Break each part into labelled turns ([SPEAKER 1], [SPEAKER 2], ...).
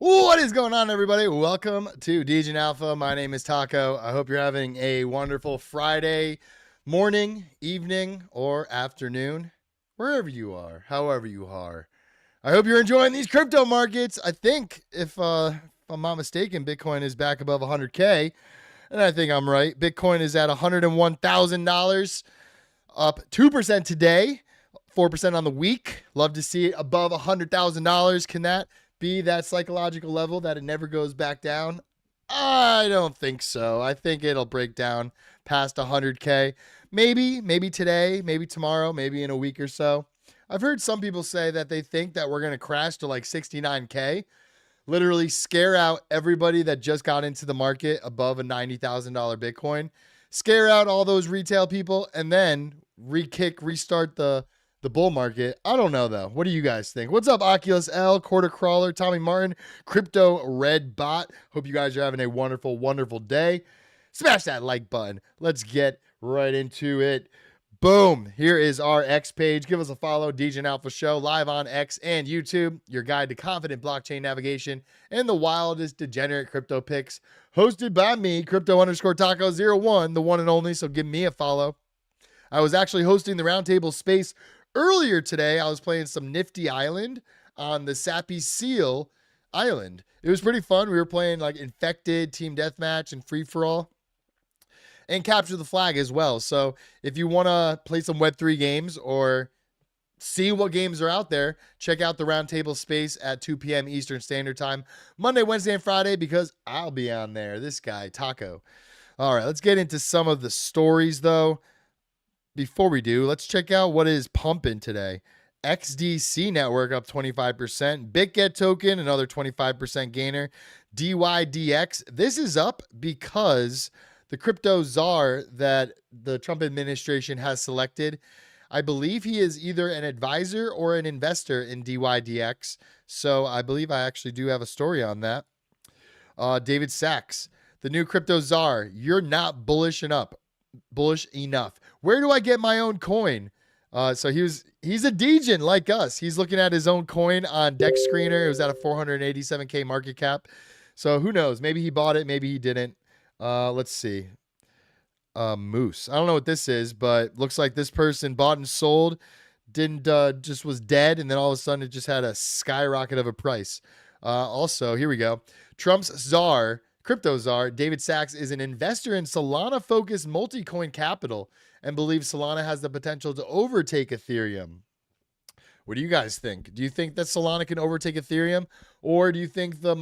[SPEAKER 1] What is going on, everybody? Welcome to Degen Alpha. My name is Taco. I hope you're having a wonderful Friday morning, evening, or afternoon, wherever you are, however you are. I hope you're enjoying these crypto markets. I think, if I'm not mistaken, Bitcoin is back above 100K, and I think I'm right. Bitcoin is at $101,000, up 2% today, 4% on the week. Love to see it above $100,000. Can that be that psychological level that it never goes back down? I don't think so. I think it'll break down past 100K. Maybe today, maybe tomorrow, maybe in a week or so. I've heard some people say that they think that we're going to crash to like 69K, literally scare out everybody that just got into the market above a $90,000 Bitcoin, scare out all those retail people, and then restart the bull market. I don't know, though. What do you guys think? What's up, Oculus L, Quarter Crawler, Tommy Martin, Crypto Red Bot? Hope you guys are having a wonderful, wonderful day. Smash that like button. Let's get right into it. Boom. Here is our X page. Give us a follow. Degen Alpha Show, live on X and YouTube. Your guide to confident blockchain navigation and the wildest degenerate crypto picks. Hosted by me, Crypto_Taco01, the one and only. So give me a follow. I was actually hosting the roundtable space earlier today. I was playing some Nifty Island on the Sappy Seal Island. It was pretty fun. We were playing like Infected, Team Deathmatch, and Free For All, and Capture the Flag as well. So if you want to play some Web3 games or see what games are out there, check out the roundtable space at 2 p.m. Eastern Standard Time, Monday, Wednesday, and Friday, because I'll be on there. This guy, Taco. All right, let's get into some of the stories, though. Before we do, let's check out what is pumping today. XDC network up 25%. BitGet token, another 25% gainer. DYDX, this is up because the crypto czar that the Trump administration has selected, I believe he is either an advisor or an investor in DYDX. So I believe I actually do have a story on that. David Sachs, the new crypto czar, you're not bullish enough. Where do I get my own coin? So he's a degen like us. He's looking at his own coin on Dex Screener. It was at a 487K market cap. So who knows? Maybe he bought it. Maybe he didn't. Let's see. Moose. I don't know what this is, but looks like this person bought and sold, didn't just was dead, and then all of a sudden it just had a skyrocket of a price. Also, here we go. Trump's czar, crypto czar, David Sachs, is an investor in Solana-focused multi-coin capital and believes Solana has the potential to overtake Ethereum. What do you guys think? Do you think that Solana can overtake Ethereum, or do you think the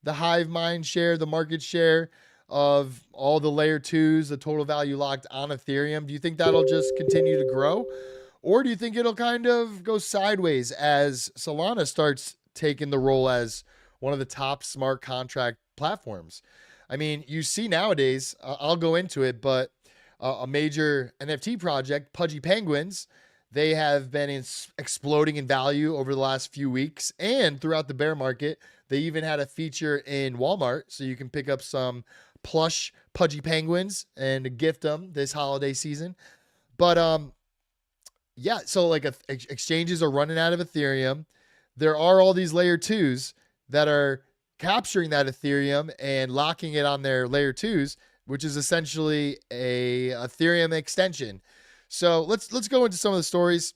[SPEAKER 1] hive mind share, the market share of all the layer twos, the total value locked on Ethereum, do you think that'll just continue to grow? Or do you think it'll kind of go sideways as Solana starts taking the role as one of the top smart contract platforms? I mean, you see nowadays, I'll go into it, but a major NFT project, Pudgy Penguins, they have been exploding in value over the last few weeks and throughout the bear market. They even had a feature in Walmart, so you can pick up some plush Pudgy Penguins and gift them this holiday season. But yeah, so like exchanges are running out of Ethereum. There are all these layer twos that are capturing that Ethereum and locking it on their layer twos, which is essentially a Ethereum extension. So let's go into some of the stories.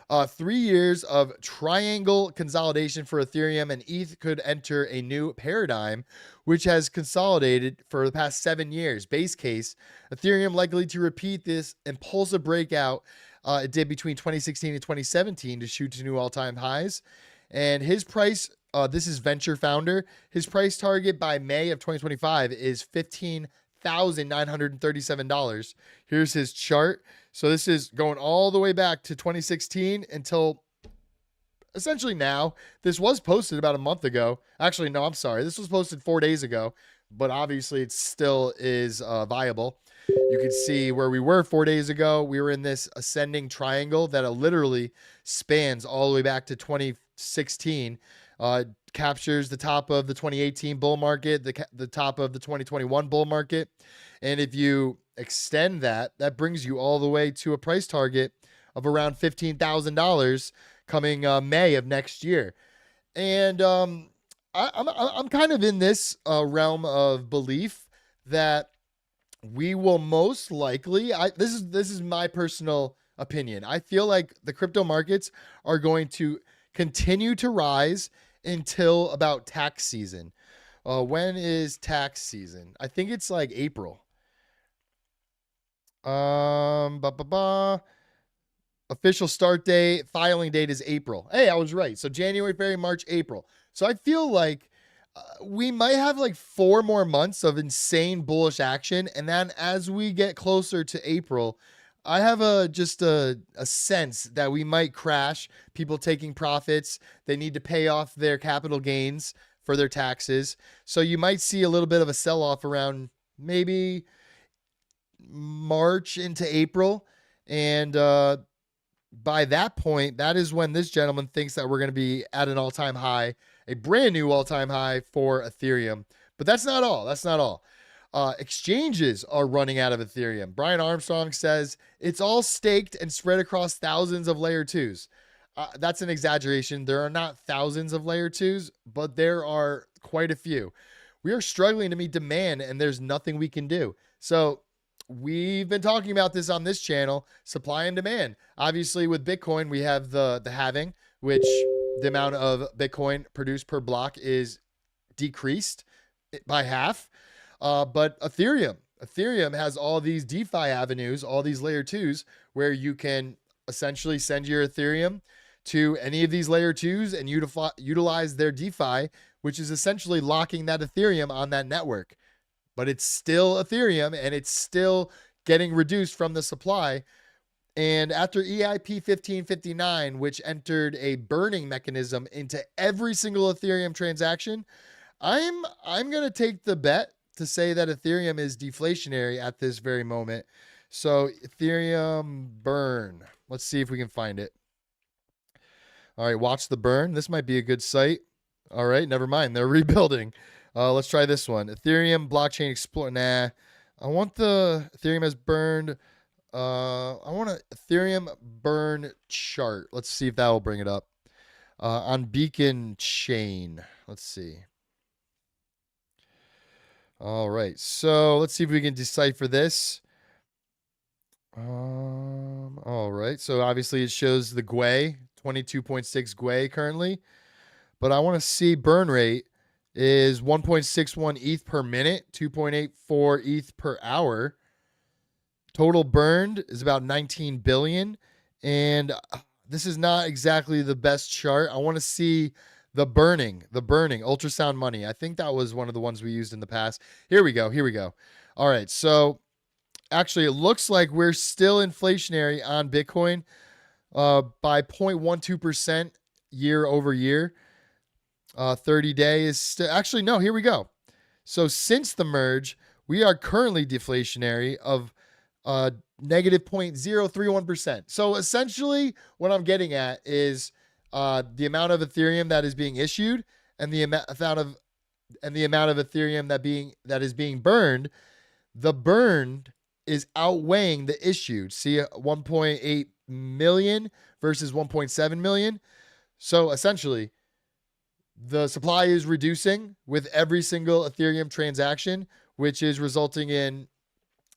[SPEAKER 1] 3 years of triangle consolidation for Ethereum, and ETH could enter a new paradigm, which has consolidated for the past 7 years. Base case, Ethereum likely to repeat this impulsive breakout it did between 2016 and 2017 to shoot to new all-time highs. And his price, this is Venture founder, his price target by May of 2025 is $15,937. Here's his chart. So this is going all the way back to 2016 until essentially now. This was posted about a month ago. Actually, no, I'm sorry. This was posted 4 days ago, but obviously it still is viable. You can see where we were 4 days ago. We were in this ascending triangle that literally spans all the way back to 2016. Captures the top of the 2018 bull market, the top of the 2021 bull market. And if you extend that brings you all the way to a price target of around $15,000 coming May of next year. And I'm kind of in this realm of belief that we will most likely. This is my personal opinion. I feel like the crypto markets are going to continue to rise until about tax season. When is tax season? I think it's like April. Ba ba ba. Official start date, filing date is April. Hey, I was right. So January, February, March, April. So I feel like we might have like 4 more months of insane bullish action. And then as we get closer to April, I have just a sense that we might crash. People taking profits. They need to pay off their capital gains for their taxes. So you might see a little bit of a sell off around maybe March into April. And by that point, that is when this gentleman thinks that we're going to be at an all-time high, a brand new all-time high for Ethereum. But that's not all. That's not all. Exchanges are running out of Ethereum. Brian Armstrong says it's all staked and spread across thousands of layer twos. That's an exaggeration. There are not thousands of layer twos, but there are quite a few. We are struggling to meet demand, and there's nothing we can do. So we've been talking about this on this channel, supply and demand. Obviously, with Bitcoin, we have the halving, which the amount of Bitcoin produced per block is decreased by half. But Ethereum has all these DeFi avenues, all these layer twos, where you can essentially send your Ethereum to any of these layer twos and utilize their DeFi, which is essentially locking that Ethereum on that network. But it's still Ethereum, and it's still getting reduced from the supply. And after EIP 1559, which entered a burning mechanism into every single Ethereum transaction, I'm going to take the bet to say that Ethereum is deflationary at this very moment. So Ethereum burn. Let's see if we can find it. All right, watch the burn. This might be a good site. All right, never mind. They're rebuilding. Let's try this one. Ethereum blockchain explorer. Nah, I want the Ethereum has burned. I want an Ethereum burn chart. Let's see if that will bring it up. On Beacon Chain. Let's see. All right, so let's see if we can decipher this. All right, so obviously it shows the GUI, 22.6 GUI currently, but I want to see burn rate is 1.61 ETH per minute, 2.84 ETH per hour. Total burned is about 19 billion, and this is not exactly the best chart. I want to see the burning, ultrasound money. I think that was one of the ones we used in the past. Here we go. All right, so actually it looks like we're still inflationary on Bitcoin by 0.12% year over year. 30 days. Actually, no, here we go. So since the merge, we are currently deflationary of negative 0.031%. So essentially what I'm getting at is the amount of Ethereum that is being issued and the amount of Ethereum that is being burned. The burned is outweighing the issued. See, 1.8 million versus 1.7 million. So essentially, the supply is reducing with every single Ethereum transaction, which is resulting in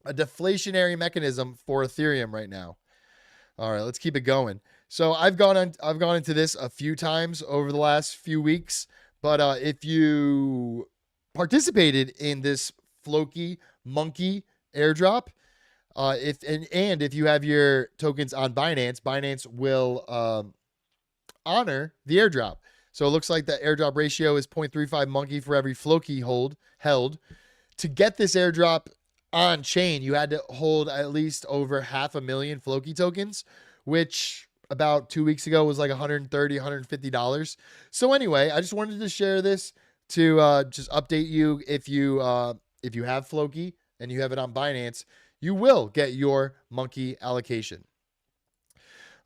[SPEAKER 1] a deflationary mechanism for Ethereum right now. All right, let's keep it going. So I've gone into this a few times over the last few weeks, but if you participated in this Floki Monkey airdrop, if you have your tokens on Binance, Binance will honor the airdrop. So it looks like the airdrop ratio is 0.35 monkey for every Floki held. To get this airdrop on chain, you had to hold at least over 500,000 Floki tokens, which about 2 weeks ago was like $130, $150. So anyway, I just wanted to share this to just update you. If you have Floki and you have it on Binance, you will get your monkey allocation.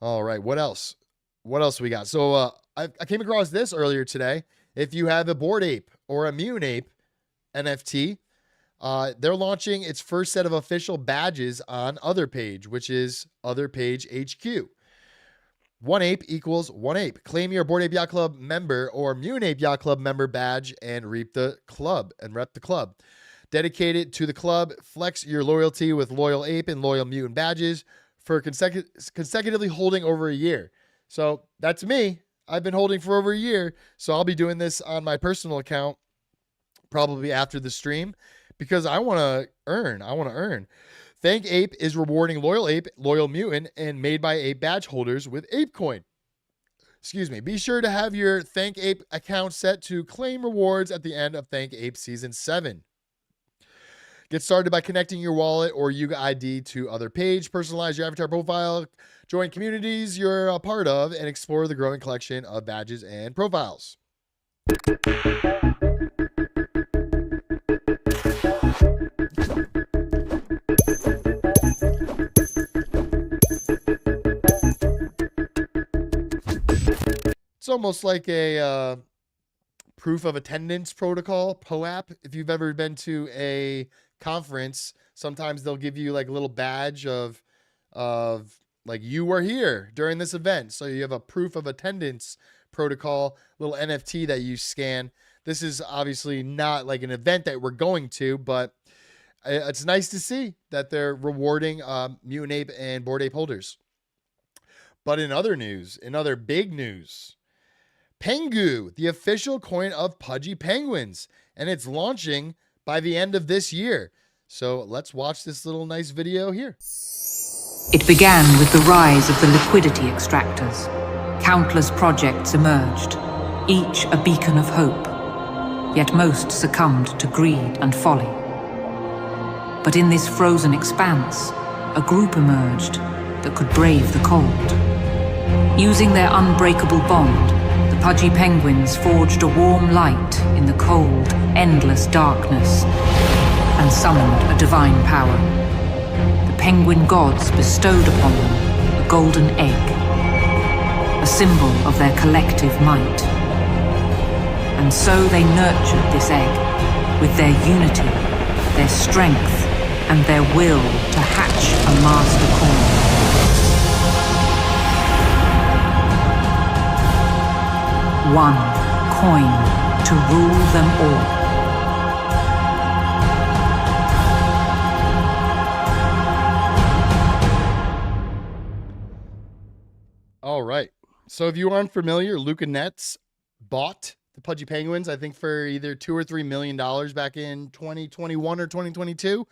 [SPEAKER 1] All right, what else? What else we got? So I came across this earlier today. If you have a Bored Ape or a Mune Ape NFT, they're launching its first set of official badges on Other Page, which is Other Page HQ. One ape equals one ape. Claim your Bored Ape Yacht Club member or Mutant Ape Yacht Club member badge and rep the club. Dedicate it to the club. Flex your loyalty with Loyal Ape and Loyal Mutant badges for consecutively holding over a year. So that's me. I've been holding for over a year. So I'll be doing this on my personal account probably after the stream because I want to earn. Thank Ape is rewarding Loyal Ape, Loyal Mutant, and Made by Ape badge holders with ApeCoin. Excuse me. Be sure to have your Thank Ape account set to claim rewards at the end of Thank Ape Season 7. Get started by connecting your wallet or Yuga ID to other page, personalize your avatar profile, join communities you're a part of, and explore the growing collection of badges and profiles. It's almost like a proof of attendance protocol, POAP. If you've ever been to a conference, sometimes they'll give you like a little badge of like you were here during this event. So you have a proof of attendance protocol, little NFT that you scan. This is obviously not like an event that we're going to, but it's nice to see that they're rewarding Mutant Ape and Bored Ape holders. But in other big news, Pengu, the official coin of Pudgy Penguins, and it's launching by the end of this year. So let's watch this little nice video here.
[SPEAKER 2] It began with the rise of the liquidity extractors. Countless projects emerged, each a beacon of hope. Yet most succumbed to greed and folly. But in this frozen expanse, a group emerged that could brave the cold. Using their unbreakable bond, the Pudgy Penguins forged a warm light in the cold, endless darkness and summoned a divine power. The penguin gods bestowed upon them a golden egg, a symbol of their collective might. And so they nurtured this egg with their unity, their strength, and their will to hatch a master coin. One coin to rule them all.
[SPEAKER 1] All right. So if you aren't familiar, Luca Nets bought the Pudgy Penguins, I think for either $2 or $3 million back in 2021 or 2022.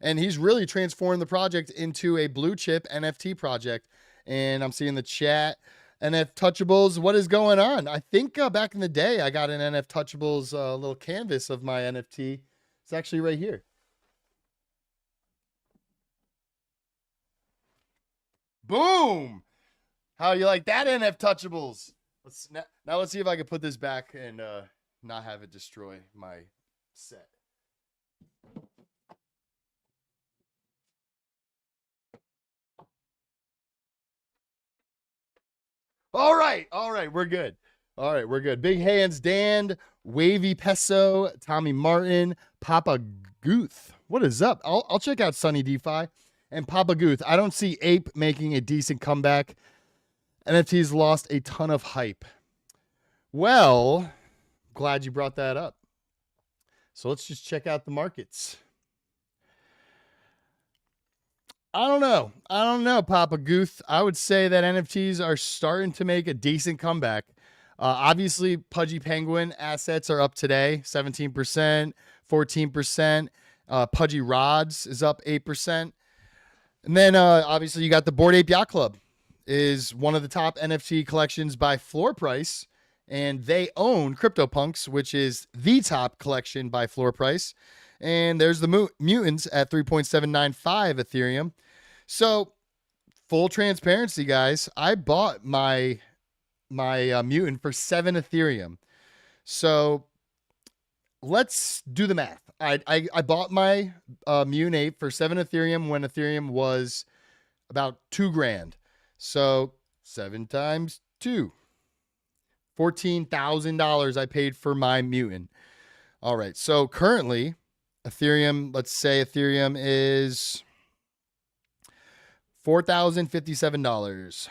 [SPEAKER 1] And he's really transformed the project into a blue chip NFT project. And I'm seeing the chat. NF Touchables, what is going on? I think back in the day, I got an NF Touchables little canvas of my NFT. It's actually right here. Boom! How you like that, NF Touchables? Now let's see if I can put this back and not have it destroy my set. All right, we're good. All right, we're good. Big Hands Dan, Wavy Peso, Tommy Martin, Papa Guth. What is up? I'll check out Sunny DeFi and Papa Guth. I don't see Ape making a decent comeback. NFTs lost a ton of hype. Well, glad you brought that up. So let's just check out the markets. I don't know, Papa Guth. I would say that NFTs are starting to make a decent comeback. Obviously, Pudgy Penguin assets are up today, 17%, 14%. Pudgy Rods is up 8%. And then, obviously, you got the Bored Ape Yacht Club is one of the top NFT collections by floor price. And they own CryptoPunks, which is the top collection by floor price. And there's the Mutants at 3.795 Ethereum. So, full transparency, guys, I bought my Mutant for 7 Ethereum. So, let's do the math. I bought my Mutant Ape for 7 Ethereum when Ethereum was about $2,000. So, 7 times 2. $14,000 I paid for my Mutant. All right. So, currently, Ethereum, let's say Ethereum is $4,057.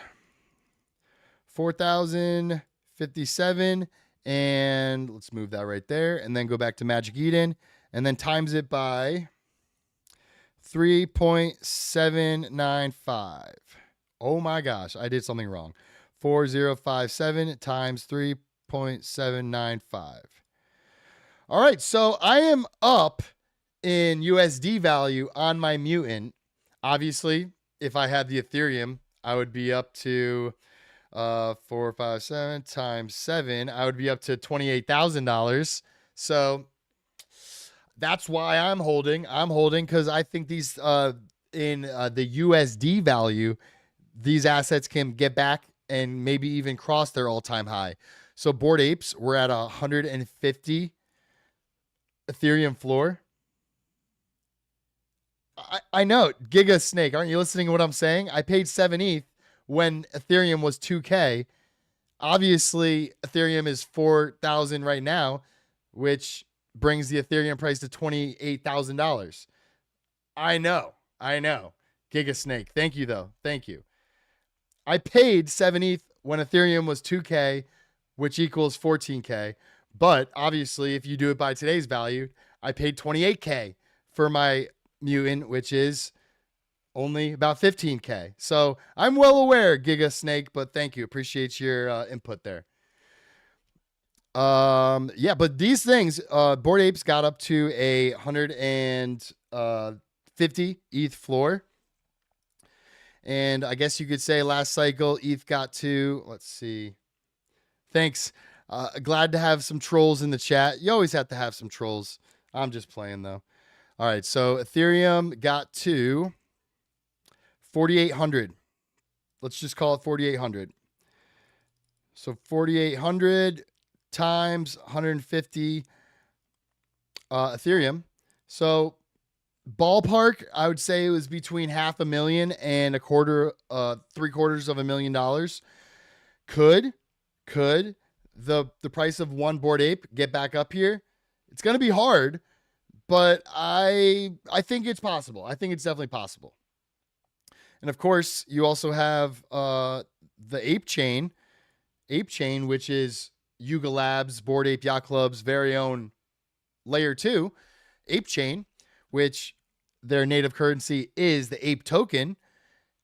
[SPEAKER 1] 4,057. And let's move that right there. And then go back to Magic Eden. And then times it by 3.795. Oh my gosh, I did something wrong. 4057 times 3.795. All right, so I am up in USD value on my mutant. Obviously, if I had the Ethereum, I would be up to 457 times 7. I would be up to $28,000. So that's why I'm holding. I'm holding because I think these in the USD value, these assets can get back and maybe even cross their all-time high. So Bored Apes, we're at 150 Ethereum floor. I know, Giga Snake, aren't you listening to what I'm saying? I paid 7 ETH when Ethereum was 2K. Obviously, Ethereum is 4,000 right now, which brings the Ethereum price to $28,000. I know. Giga Snake. Thank you, though. Thank you. I paid 7 ETH when Ethereum was 2K, which equals 14K. But obviously, if you do it by today's value, I paid 28K for my mutant, which is only about 15K. So I'm well aware, Giga Snake, but thank you. Appreciate your input there. Yeah, but these things, Bored Apes got up to a 150 ETH floor. And I guess you could say last cycle, ETH got to, let's see. Thanks. Glad to have some trolls in the chat. You always have to have some trolls. I'm just playing, though. All right, so Ethereum got to 4,800. Let's just call it 4,800. So 4,800 times 150 Ethereum. So ballpark, I would say it was between $500,000 and $750,000. Could the price of one Bored Ape get back up here? It's going to be hard, but I think it's possible. I think it's definitely possible. And of course, you also have the Ape Chain, which is Yuga Labs, Bored Ape Yacht Club's very own layer 2 Ape Chain, which their native currency is the Ape token.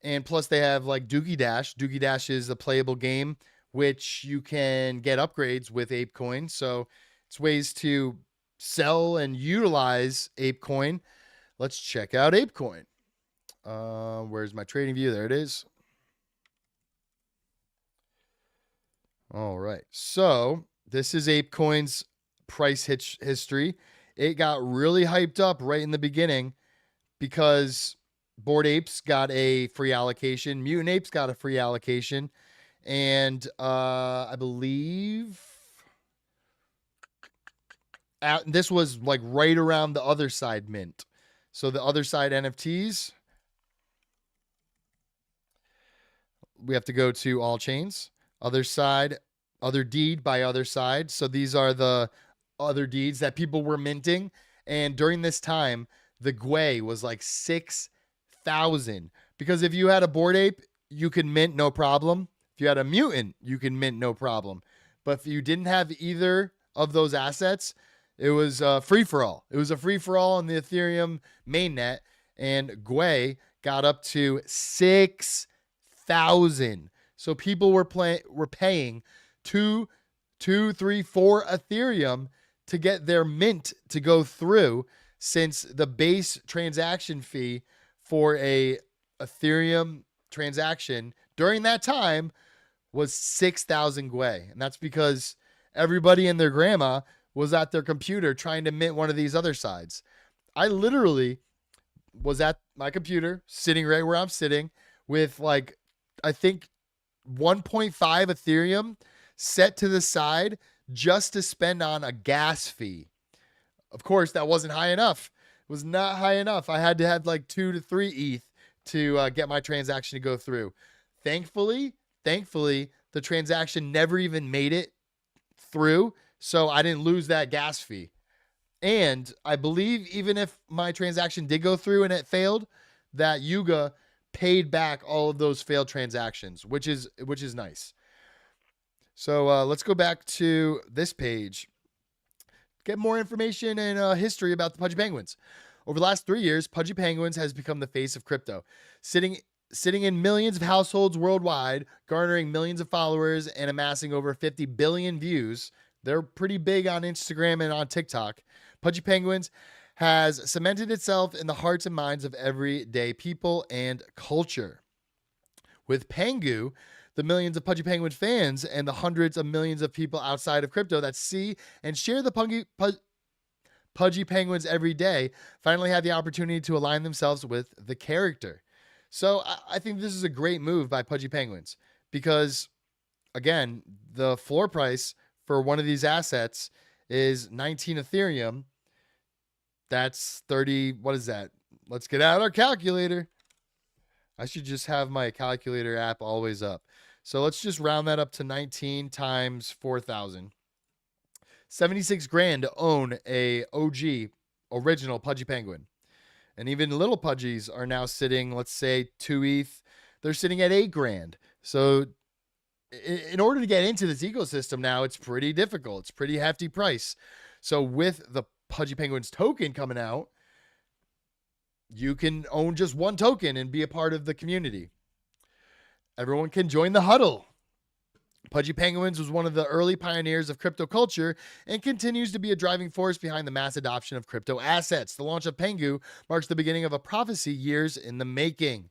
[SPEAKER 1] And plus they have like Doogie Dash. Doogie Dash is a playable game, which you can get upgrades with Ape Coin. So it's ways to sell and utilize Ape Coin. Let's check out Ape Coin. Where's my trading view? There it is. All right. So this is Ape Coin's price history. It got really hyped up right in the beginning because Bored Apes got a free allocation. Mutant Apes got a free allocation. And I believe this was like right around the other side mint. So the other side NFTs, we have to go to all chains. Other side, other deed by other side. So these are the other deeds that people were minting. And during this time, the Gwei was like 6,000. Because if you had a Bored Ape, you could mint no problem. If you had a mutant, you can mint no problem. But if you didn't have either of those assets, it was a free-for-all. It was a free-for-all on the Ethereum mainnet. And Gwei got up to 6,000. So people were paying 2, 3, 4 Ethereum to get their mint to go through, since the base transaction fee for a Ethereum transaction during that time was 6,000 Gwei. And that's because everybody and their grandma was at their computer trying to mint one of these other sides. I literally was at my computer, sitting right where I'm sitting, with like, I think 1.5 Ethereum set to the side just to spend on a gas fee. Of course, that wasn't high enough. It was not high enough. I had to have like 2 to 3 ETH to get my transaction to go through. Thankfully, the transaction never even made it through, so I didn't lose that gas fee. And I believe even if my transaction did go through and it failed, that Yuga paid back all of those failed transactions, which is nice. So let's go back to this page. Get more information and history about the Pudgy Penguins. Over the last 3 years, Pudgy Penguins has become the face of crypto, sitting in millions of households worldwide, garnering millions of followers and amassing over 50 billion views. They're pretty big on Instagram and on TikTok. Pudgy Penguins has cemented itself in the hearts and minds of everyday people and culture. With Pengu, the millions of Pudgy Penguin fans and the hundreds of millions of people outside of crypto that see and share the Pudgy Penguins every day finally have the opportunity to align themselves with the character. So I think this is a great move by Pudgy Penguins because, again, the floor price for one of these assets is 19 Ethereum. That's 30. What is that? Let's get out our calculator. I should just have my calculator app always up. So let's just round that up to 19 times 4,000. 76 grand to own a OG original Pudgy Penguin. And even little Pudgies are now sitting, let's say 2 ETH. They're sitting at 8 grand. So in order to get into this ecosystem now, it's pretty difficult. It's pretty hefty price. So with the Pudgy Penguins token coming out, you can own just one token and be a part of the community. Everyone can join the huddle. Pudgy Penguins was one of the early pioneers of crypto culture and continues to be a driving force behind the mass adoption of crypto assets. The launch of Pengu marks the beginning of a prophecy years in the making.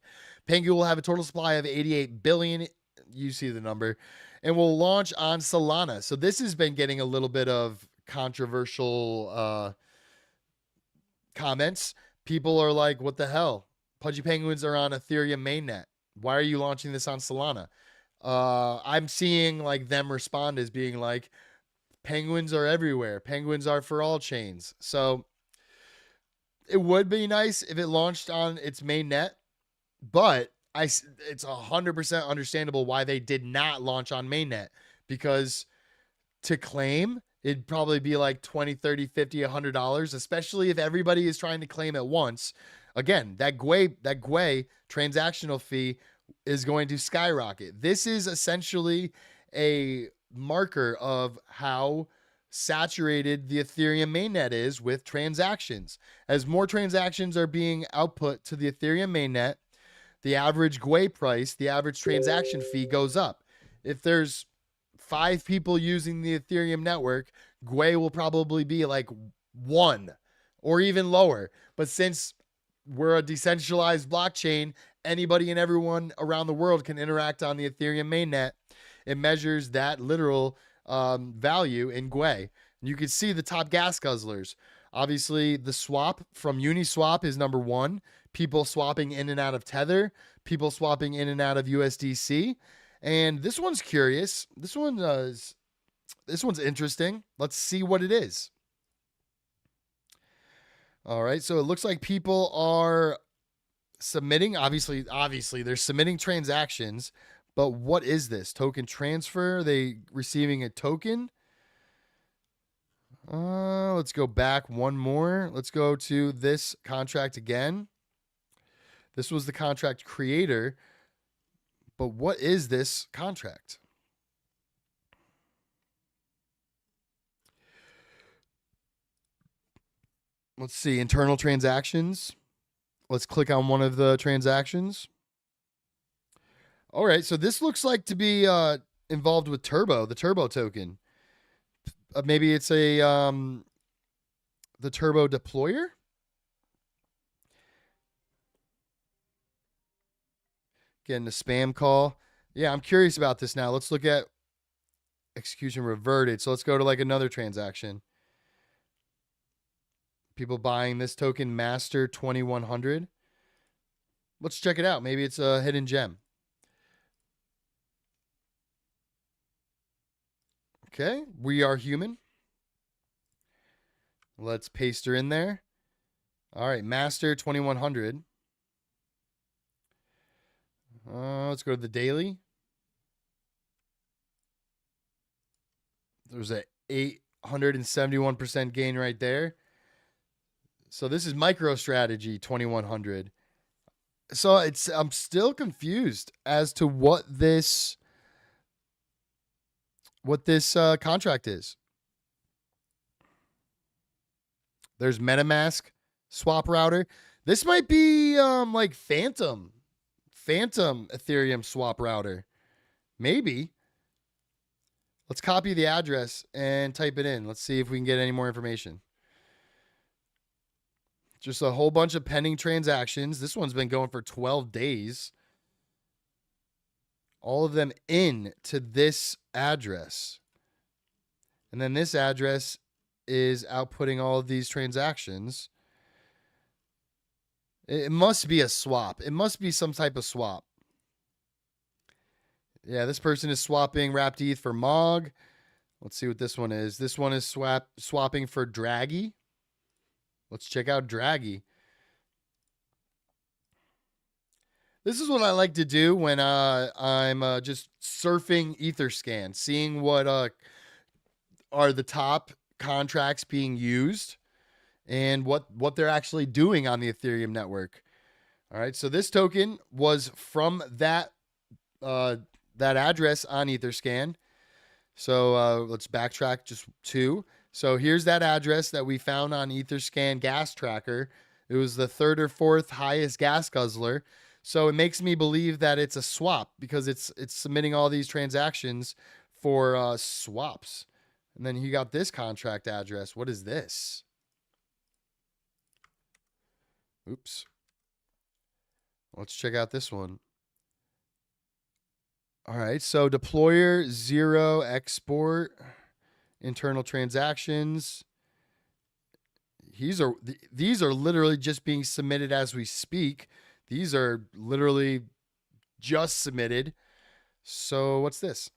[SPEAKER 1] Pengu will have a total supply of 88 billion, you see the number, and will launch on Solana. So this has been getting a little bit of controversial comments. People are like, what the hell? Pudgy Penguins are on Ethereum mainnet. Why are you launching this on Solana? I'm seeing like them respond as being like, penguins are everywhere. Penguins are for all chains. So it would be nice if it launched on its mainnet, but it's 100% understandable why they did not launch on mainnet, because to claim, it'd probably be like 20, 30, 50, $100, especially if everybody is trying to claim at once. Again, that Gwei transactional fee is going to skyrocket. This is essentially a marker of how saturated the Ethereum mainnet is with transactions. As more transactions are being output to the Ethereum mainnet, the average Gwei price, the average transaction fee goes up. If there's 5 people using the Ethereum network, Gwei will probably be like 1 or even lower. But since we're a decentralized blockchain, anybody and everyone around the world can interact on the Ethereum mainnet. It measures that literal value in Gwei. You can see the top gas guzzlers. Obviously, the swap from Uniswap is number 1. People swapping in and out of Tether, people swapping in and out of USDC. And this one's curious. This one's interesting. Let's see what it is. All right, so it looks like people are submitting. Obviously, they're submitting transactions, but what is this? Token transfer? Are they receiving a token? Let's go back one more. Let's go to this contract again. This was the contract creator, but what is this contract? Let's see, internal transactions. Let's click on one of the transactions. All right, so this looks like to be involved with Turbo, the Turbo token. Maybe it's a the Turbo deployer. Getting a spam call. Yeah, I'm curious about this now. Let's look at execution reverted. So let's go to like another transaction. People buying this token, Master 2100. Let's check it out. Maybe it's a hidden gem. Okay, we are human. Let's paste her in there. All right, Master 2100. Let's go to the daily. There's a 871% gain right there. So this is MicroStrategy 2100. So I'm still confused as to what this contract is. There's MetaMask swap router. This might be like Phantom Ethereum swap router. Maybe. Let's copy the address and type it in. Let's see if we can get any more information. Just a whole bunch of pending transactions. This one's been going for 12 days. All of them in to this address. And then this address is outputting all of these transactions. It must be a swap. It must be some type of swap. Yeah, this person is swapping wrapped ETH for MOG. Let's see what this one is. This one is swapping for Draggy. Let's check out Draggy. This is what I like to do when I'm just surfing Etherscan, seeing what are the top contracts being used and what they're actually doing on the Ethereum network. All right, so this token was from that address on Etherscan. So let's backtrack just 2. So here's that address that we found on Etherscan gas tracker. It was the 3rd or 4th highest gas guzzler. So it makes me believe that it's a swap because it's submitting all these transactions for swaps. And then you got this contract address. What is this? Oops. Let's check out this one. All right, so deployer 0 export internal transactions. These are literally just being submitted as we speak. These are literally just submitted. So what's this?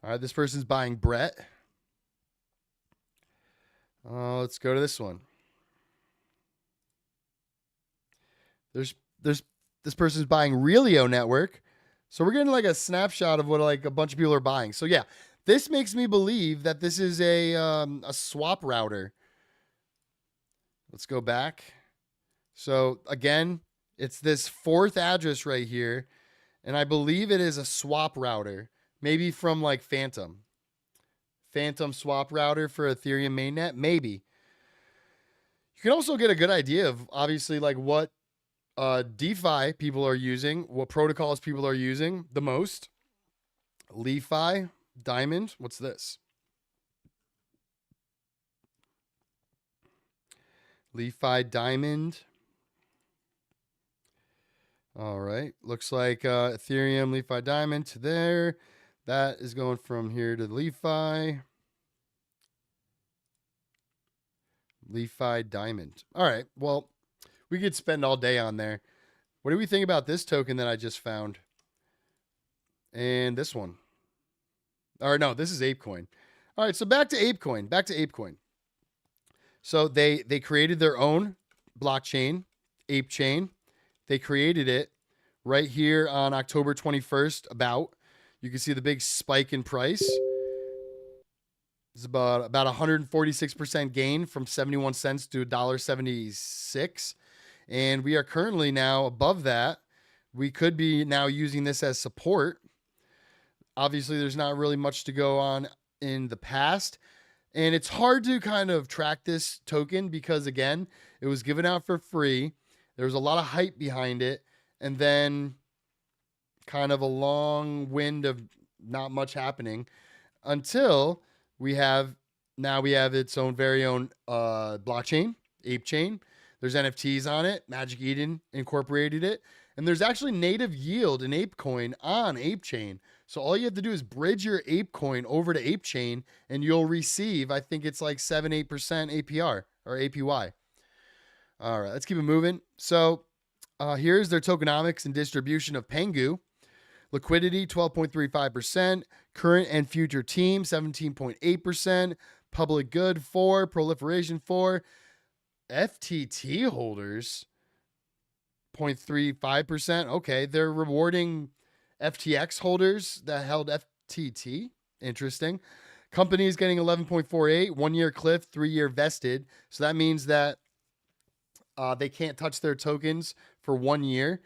[SPEAKER 1] All right, this person's buying Brett. Let's go to this one. There's this person's buying Relio Network. So we're getting like a snapshot of what like a bunch of people are buying. So yeah, this makes me believe that this is a swap router. Let's go back. So again, it's this 4th address right here, and I believe it is a swap router, maybe from like Phantom swap router for Ethereum mainnet, maybe. You can also get a good idea of obviously like what DeFi people are using, what protocols people are using the most. LeFi, Diamond, what's this? LeFi Diamond. All right, looks like Ethereum LeFi Diamond to there. That is going from here to LeFi. LeFi Diamond. All right, well, we could spend all day on there. What do we think about this token that I just found? And this one. Or no, this is ApeCoin. All right, so back to ApeCoin. So they created their own blockchain, ApeChain. They created it right here on October 21st about. You can see the big spike in price. It's about 146% gain from 71 cents to $1.76. And we are currently now above that. We could be now using this as support. Obviously, there's not really much to go on in the past. And it's hard to kind of track this token because, again, it was given out for free. There was a lot of hype behind it. And then kind of a long wind of not much happening until we have its own very own blockchain, ApeChain. There's NFTs on it. Magic Eden incorporated it. And there's actually native yield in ApeCoin on ApeChain. So all you have to do is bridge your ApeCoin over to ApeChain and you'll receive, I think it's like 7-8% APR or APY. All right, let's keep it moving. So here's their tokenomics and distribution of Pengu. Liquidity, 12.35%. Current and future team, 17.8%. Public good, 4. Proliferation, 4. FTT holders, 0.35%. Okay, they're rewarding FTX holders that held FTT. Interesting. Company is getting 11.48, 1-year cliff, 3-year vested. So that means that they can't touch their tokens for 1 year.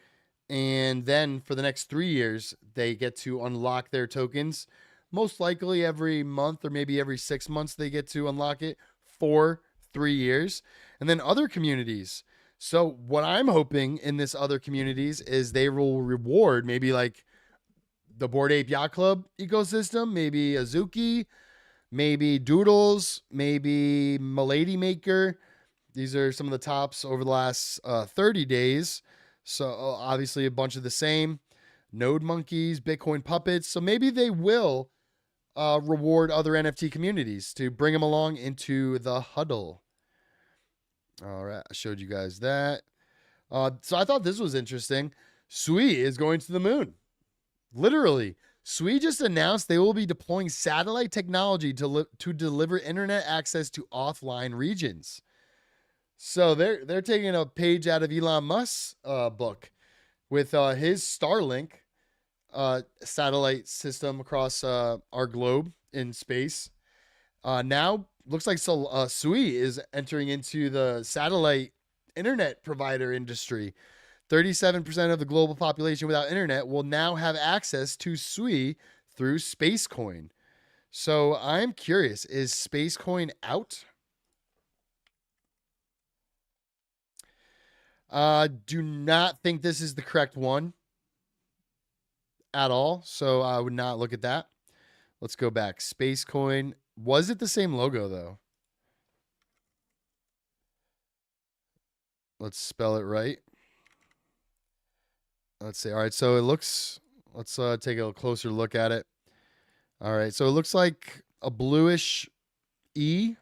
[SPEAKER 1] And then for the next 3 years, they get to unlock their tokens Most likely every month or maybe every 6 months they get to unlock it for 3 years. And then other communities. So what I'm hoping in this other communities is they will reward maybe like the Bored Ape Yacht Club ecosystem, maybe Azuki, maybe Doodles, maybe Milady Maker. These are some of the tops over the last 30 days. So obviously a bunch of the same. Node Monkeys, Bitcoin Puppets. So maybe they will reward other NFT communities to bring them along into the huddle. All right, I showed you guys that. So I thought this was interesting. Sui is going to the moon. Literally, Sui just announced they will be deploying satellite technology to deliver internet access to offline regions. So they're taking a page out of Elon Musk's book with his Starlink satellite system across our globe in space. Now looks like Sui is entering into the satellite internet provider industry. 37% of the global population without internet will now have access to Sui through Spacecoin. So I'm curious, is Spacecoin out? Do not think this is the correct one at all. So I would not look at that. Let's go back. Spacecoin. Was it the same logo though? Let's spell it right. Let's see. All right. So it looks, let's take a closer look at it. All right. So it looks like a bluish E.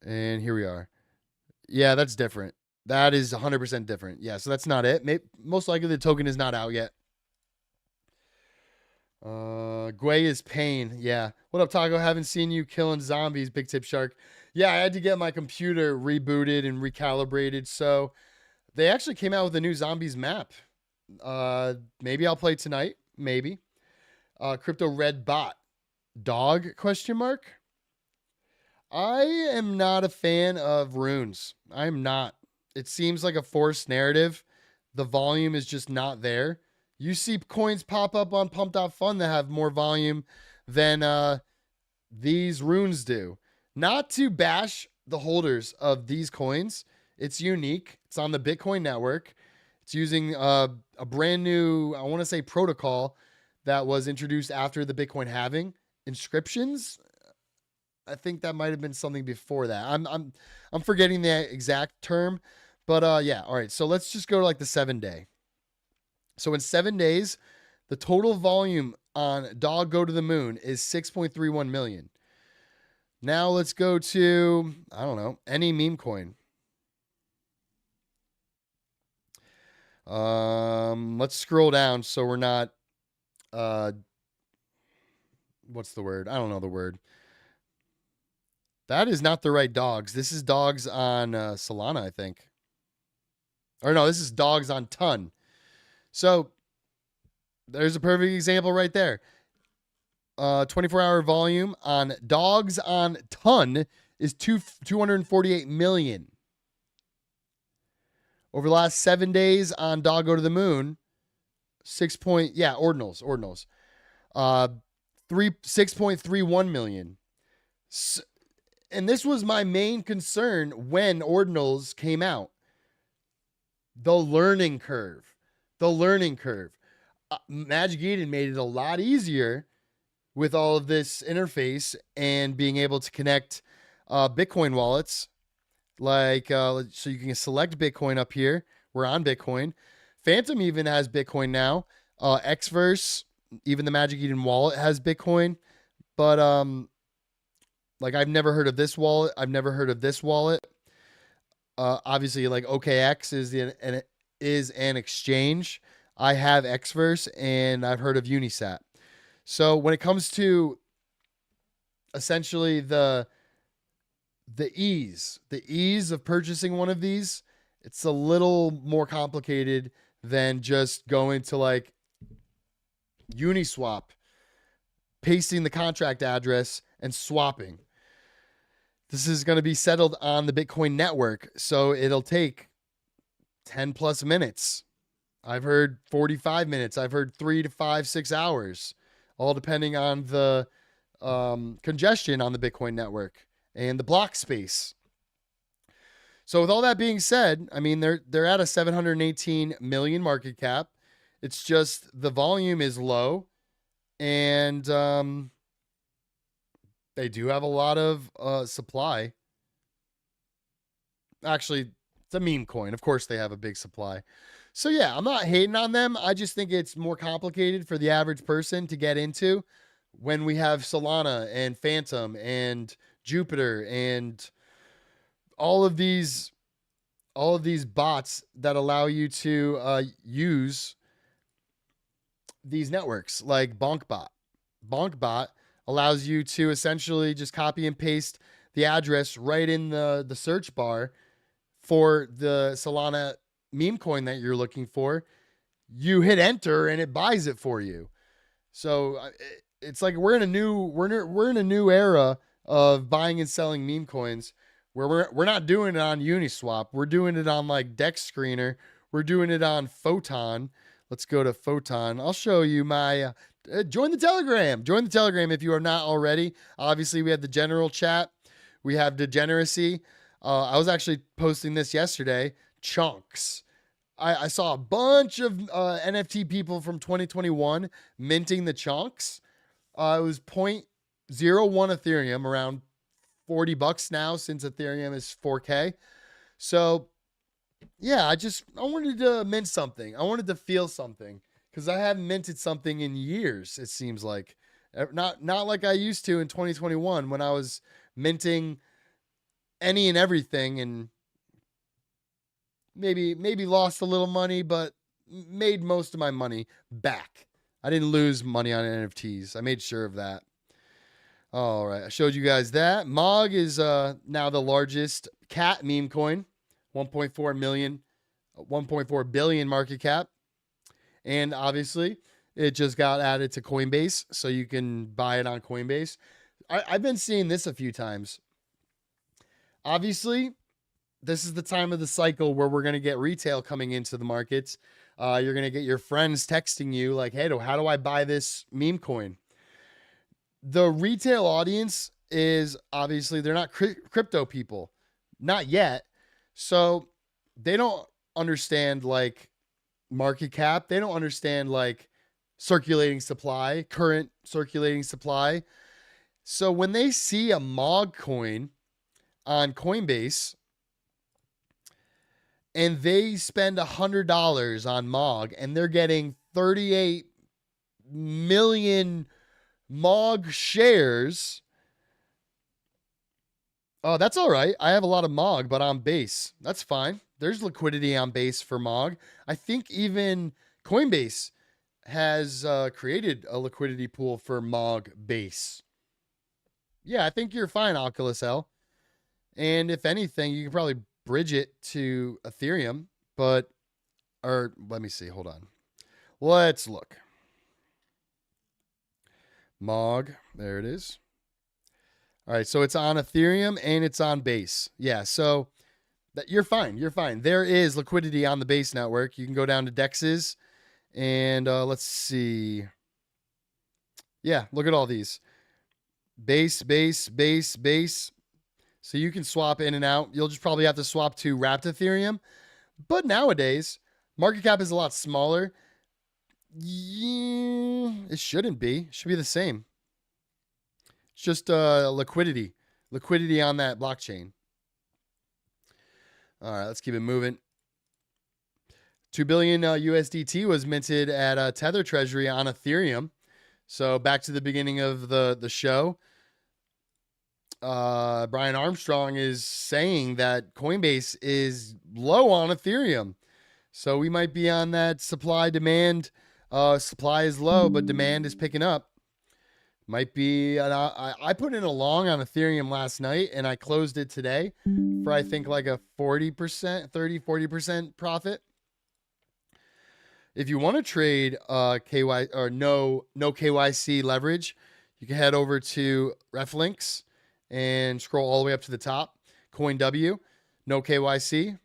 [SPEAKER 1] And here we are. Yeah, that's different. That is 100% different. Yeah, so that's not it. Most likely the token is not out yet. Gwei is pain. Yeah. What up, Taco? Haven't seen you killing zombies, Big Tip Shark. Yeah, I had to get my computer rebooted and recalibrated. So they actually came out with a new zombies map. Maybe I'll play tonight. Maybe. Crypto Red Bot. Dog? Question mark. I am not a fan of runes. I'm not. It seems like a forced narrative. The volume is just not there. You see coins pop up on Pump.Fun that have more volume than these runes do. Not to bash the holders of these coins. It's unique. It's on the Bitcoin network. It's using a brand new, I want to say, protocol that was introduced after the Bitcoin halving. Inscriptions. I think that might have been something before that. I'm forgetting the exact term, but yeah. All right. So let's just go to like the 7-day. So in 7 days, the total volume on Dog Go to the Moon is 6.31 million. Now let's go to, I don't know, any meme coin. Let's scroll down so we're not, what's the word? I don't know the word. That is not the right dogs. This is dogs on Solana, I think. Or no, this is dogs on Ton. So there's a perfect example right there. 24-hour volume on dogs on Ton is 248 million. Over the last 7 days on Dog Go to the Moon, ordinals. 6.31 million. And this was my main concern when ordinals came out. The learning curve. Magic Eden made it a lot easier with all of this interface and being able to connect Bitcoin wallets. Like, so you can select Bitcoin up here. We're on Bitcoin. Phantom even has Bitcoin now. Xverse, even the Magic Eden wallet has Bitcoin. But, like, I've never heard of this wallet. Obviously, like OKX is an exchange. I have Xverse and I've heard of Unisat. So when it comes to essentially the ease of purchasing one of these, it's a little more complicated than just going to like Uniswap, pasting the contract address and swapping. This is going to be settled on the Bitcoin network, so it'll take 10 plus minutes. I've heard 45 minutes. I've heard 3 to 5, 6 hours, all depending on the congestion on the Bitcoin network and the block space. So with all that being said, I mean they're at a 718 million market cap. It's just the volume is low, and they do have a lot of supply. Actually, it's a meme coin. Of course, they have a big supply. So yeah, I'm not hating on them. I just think it's more complicated for the average person to get into when we have Solana and Phantom and Jupiter and all of these bots that allow you to use these networks like BonkBot. BonkBot allows you to essentially just copy and paste the address right in the search bar for the Solana meme coin that you're looking for. You hit enter and it buys it for you. So it's like we're in a new era of buying and selling meme coins where we're not doing it on Uniswap. We're doing it on like Dex Screener. We're doing it on Photon. Let's go to Photon. I'll show you my join the Telegram. Join the Telegram if you are not already. Obviously, we have the general chat. We have Degeneracy. I was actually posting this yesterday. Chunks. I saw a bunch of NFT people from 2021 minting the chunks. It was 0.01 Ethereum, around $40 now since Ethereum is 4K. So yeah, I wanted to mint something. I wanted to feel something because I haven't minted something in years. It seems like not like I used to in 2021 when I was minting any and everything and maybe lost a little money, but made most of my money back. I didn't lose money on NFTs. I made sure of that. All right, I showed you guys that. MOG is now the largest cat meme coin, 1.4 billion market cap. And obviously, it just got added to Coinbase, so you can buy it on Coinbase. I've been seeing this a few times. Obviously, this is the time of the cycle where we're going to get retail coming into the markets. You're going to get your friends texting you like, hey, how do I buy this meme coin? The retail audience is obviously, they're not crypto people, not yet. So they don't understand like market cap. They don't understand like circulating supply, current circulating supply. So when they see a MOG coin on Coinbase and they spend $100 on MOG and they're getting 38 million MOG shares. Oh, that's all right. I have a lot of MOG, but on Base. That's fine. There's liquidity on Base for MOG. I think even Coinbase has created a liquidity pool for MOG Base. Yeah, I think you're fine, Oculus L. And if anything, you can probably bridge it to Ethereum, but, or let me see, hold on. Let's look. MOG, there it is. All right, so it's on Ethereum and it's on Base. Yeah, so you're fine. You're fine. There is liquidity on the Base network. You can go down to DEXs and let's see. Yeah, look at all these. Base, Base, Base, Base. So you can swap in and out. You'll just probably have to swap to wrapped Ethereum. But nowadays, market cap is a lot smaller. Yeah, it shouldn't be. It should be the same. It's just liquidity on that blockchain. All right, let's keep it moving. 2 billion USDT was minted at Tether Treasury on Ethereum. So back to the beginning of the show. Brian Armstrong is saying that Coinbase is low on Ethereum. So we might be on that supply demand. Supply is low, but demand is picking up. Might be, I put in a long on Ethereum last night and I closed it today for, I think, like a 40% profit. If you want to trade KY or no KYC leverage, you can head over to Reflinks and scroll all the way up to the top. CoinW, no KYC.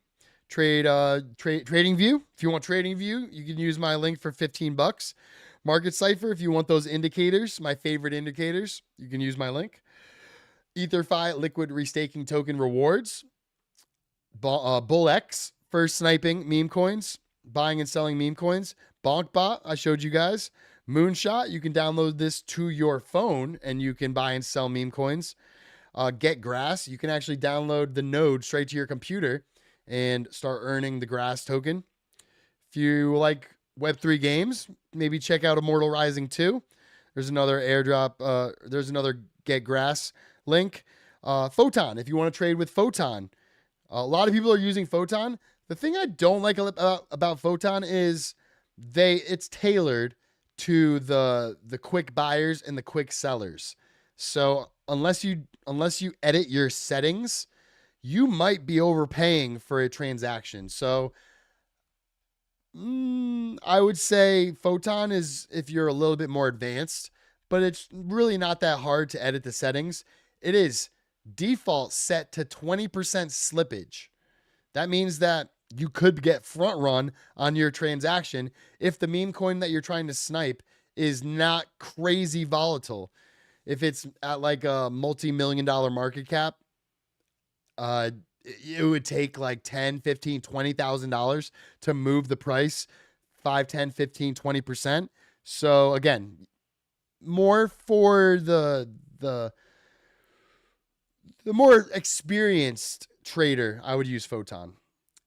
[SPEAKER 1] Trading View. If you want Trading View, you can use my link for $15. Market Cipher, if you want those indicators, my favorite indicators, you can use my link. EtherFi liquid restaking token rewards. BullX for sniping meme coins, buying and selling meme coins. BonkBot, I showed you guys. Moonshot, you can download this to your phone and you can buy and sell meme coins. Get Grass, you can actually download the node straight to your computer and start earning the Grass token. If you like Web3 games, maybe check out Immortal Rising 2. There's another airdrop. There's another Get Grass link. Photon, if you want to trade with Photon. A lot of people are using Photon. The thing I don't like about Photon is it's tailored to the quick buyers and the quick sellers. So unless you edit your settings, you might be overpaying for a transaction. So I would say Photon is if you're a little bit more advanced, but it's really not that hard to edit the settings. It is default set to 20% slippage. That means that you could get front run on your transaction if the meme coin that you're trying to snipe is not crazy volatile. If it's at like a multi-million-dollar market cap, it would take like $10, $15, $20,000 to move the price 5, 10, 15, 20%. So again, more for the more experienced trader, I would use Photon.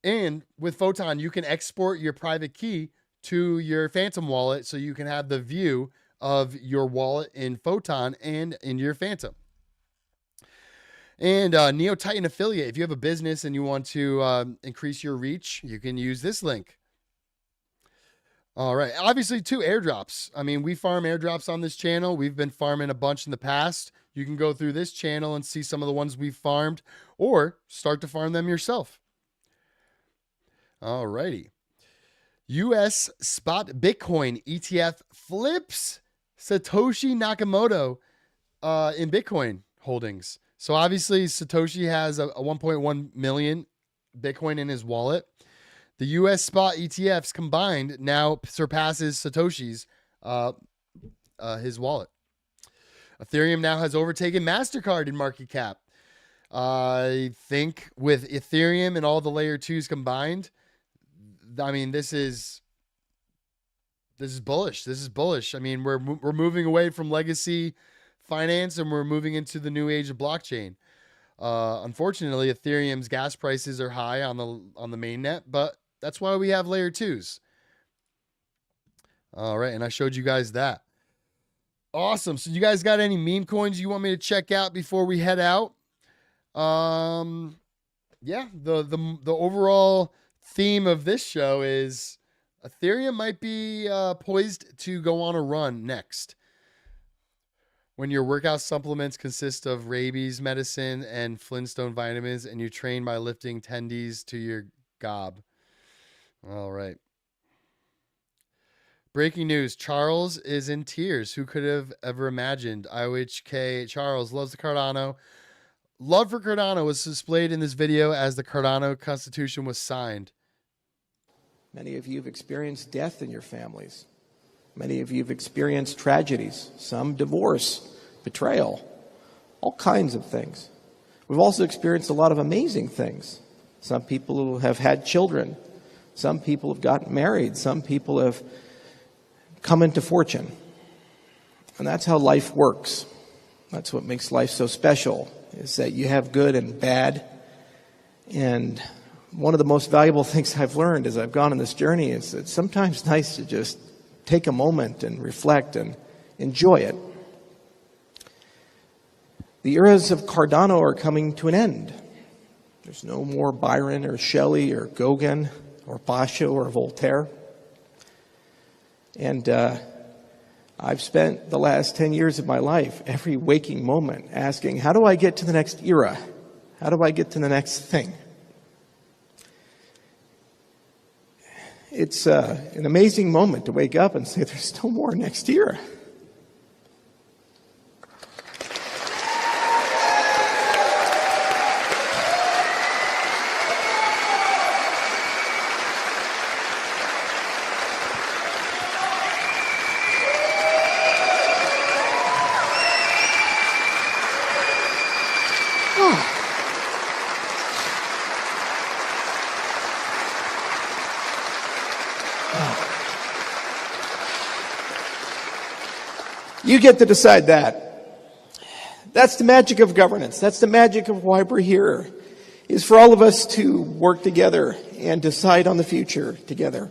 [SPEAKER 1] And with Photon, you can export your private key to your Phantom wallet so you can have the view of your wallet in Photon and in your Phantom. And Neo Titan affiliate, if you have a business and you want to increase your reach, you can use this link. All right. Obviously, too, airdrops. I mean, we farm airdrops on this channel. We've been farming a bunch in the past. You can go through this channel and see some of the ones we've farmed or start to farm them yourself. All righty. US spot Bitcoin ETF flips Satoshi Nakamoto in Bitcoin holdings. So obviously Satoshi has a 1.1 million Bitcoin in his wallet. The US spot ETFs combined now surpasses Satoshi's his wallet. Ethereum now has overtaken MasterCard in market cap. I think with Ethereum and all the layer 2s combined, I mean, this is bullish. This is bullish. I mean, we're moving away from legacy finance and we're moving into the new age of blockchain. Unfortunately, Ethereum's gas prices are high on the mainnet, but that's why we have layer 2s. All right, and I showed you guys that. Awesome. So you guys got any meme coins you want me to check out before we head out? Yeah, the overall theme of this show is Ethereum might be poised to go on a run next. When your workout supplements consist of rabies medicine and Flintstone vitamins, and you train by lifting tendies to your gob. All right. Breaking news. Charles is in tears. Who could have ever imagined? IOHK Charles loves the Cardano. Love for Cardano was displayed in this video as the Cardano Constitution was signed.
[SPEAKER 3] Many of you have experienced death in your families. Many of you have experienced tragedies, some divorce, betrayal, all kinds of things. We've also experienced a lot of amazing things. Some people have had children. Some people have gotten married. Some people have come into fortune. And that's how life works. That's what makes life so special, is that you have good and bad. And one of the most valuable things I've learned as I've gone on this journey is that it's sometimes nice to just take a moment and reflect and enjoy it. The eras of Cardano are coming to an end. There's no more Byron or Shelley or Gauguin or Basho or Voltaire. And I've spent the last 10 years of my life, every waking moment, asking, how do I get to the next era? How do I get to the next thing? It's an amazing moment to wake up and say, there's no more next era. You get to decide that. That's the magic of governance. That's the magic of why we're here, is for all of us to work together and decide on the future together.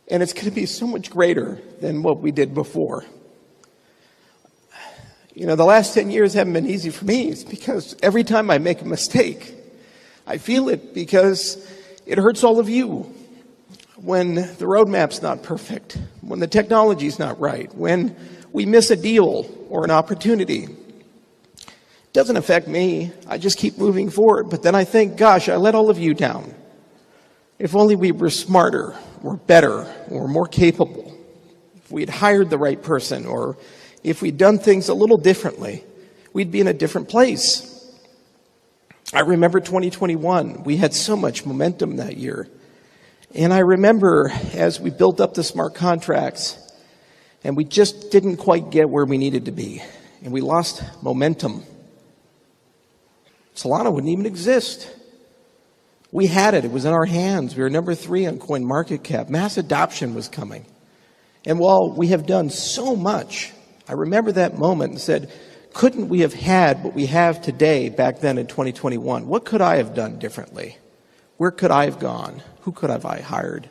[SPEAKER 3] And it's going to be so much greater than what we did before. You know, the last 10 years haven't been easy for me. It's because every time I make a mistake, I feel it because it hurts all of you. When the roadmap's not perfect, when the technology's not right, when we miss a deal or an opportunity, it doesn't affect me. I just keep moving forward. But then I think, gosh, I let all of you down. If only we were smarter or better or more capable, if we'd hired the right person, or if we'd done things a little differently, we'd be in a different place. I remember 2021. We had so much momentum that year. And I remember as we built up the smart contracts, and we just didn't quite get where we needed to be, and we lost momentum. Solana wouldn't even exist. We had it. It was in our hands. We were number 3 on CoinMarketCap. Mass adoption was coming. And while we have done so much, I remember that moment and said, couldn't we have had what we have today back then in 2021? What could I have done differently? Where could I have gone? Who could have I hired?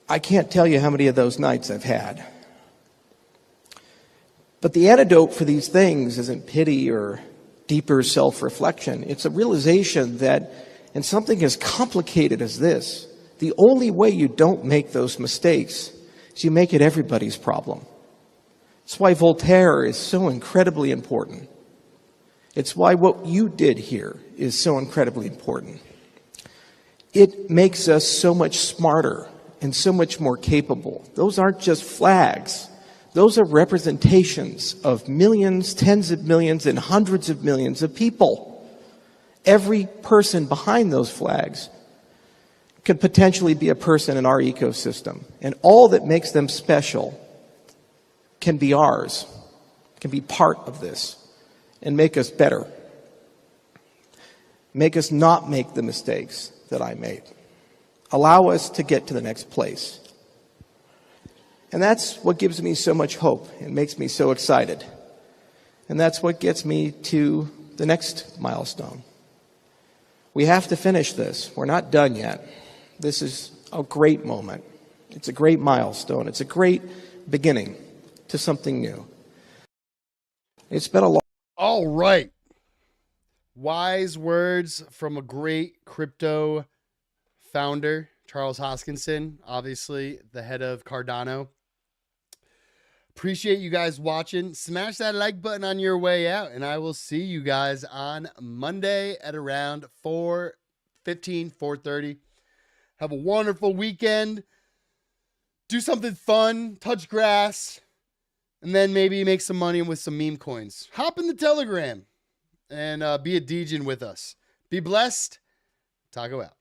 [SPEAKER 3] I can't tell you how many of those nights I've had. But the antidote for these things isn't pity or deeper self-reflection. It's a realization that in something as complicated as this, the only way you don't make those mistakes is you make it everybody's problem. It's why Voltaire is so incredibly important. It's why what you did here is so incredibly important. It makes us so much smarter and so much more capable. Those aren't just flags. Those are representations of millions, tens of millions, and hundreds of millions of people. Every person behind those flags could potentially be a person in our ecosystem. And all that makes them special can be ours, can be part of this, and make us better. Make us not make the mistakes that I made. Allow us to get to the next place. And that's what gives me so much hope and makes me so excited. And that's what gets me to the next milestone. We have to finish this. We're not done yet. This is a great moment. It's a great milestone. It's a great beginning to something new. It's been a long...
[SPEAKER 1] All right. Wise words from a great crypto founder, Charles Hoskinson, obviously the head of Cardano. Appreciate you guys watching. Smash that like button on your way out, and I will see you guys on Monday at around 4:15, 4:30. Have a wonderful weekend. Do something fun, touch grass, and then maybe make some money with some meme coins. Hop in the Telegram and be a Degen with us. Be blessed. Taco out.